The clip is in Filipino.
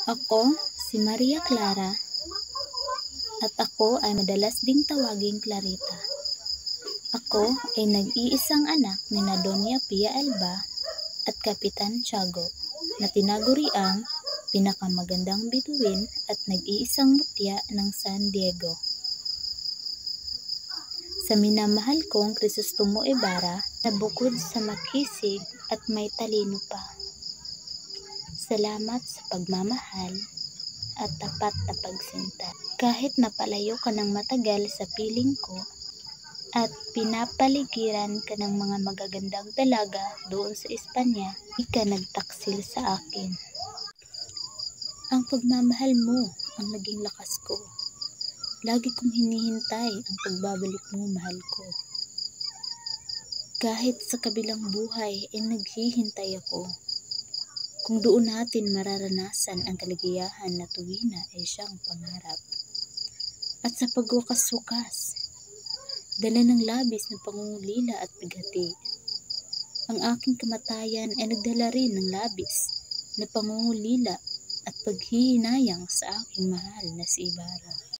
Ako si Maria Clara at ako ay madalas ding tawaging Clarita. Ako ay nag-iisang anak ni na Doña Pia Alba at Kapitan Tiago na tinaguriang pinakamagandang bituin at nag-iisang mutya ng San Diego. Sa minamahal kong Crisostomo Ibarra na bukod sa makisig at may talino pa. Salamat sa pagmamahal at tapat na pagsinta. Kahit napalayo ka ng matagal sa piling ko at pinapaligiran ka ng mga magagandang dalaga doon sa Espanya, di ka nagtaksil sa akin. Ang pagmamahal mo ang naging lakas ko. Lagi kong hinihintay ang pagbabalik mo, mahal ko. Kahit sa kabilang buhay ay naghihintay ako. Kung doon natin mararanasan ang kaligayahan na tuwina ay siyang pangarap. At sa pagwakas-wakas, dala ng labis na pangungulila at bigati. Ang aking kamatayan ay nagdala rin ng labis na pangungulila at paghihinayang sa aking mahal na si Ibarra.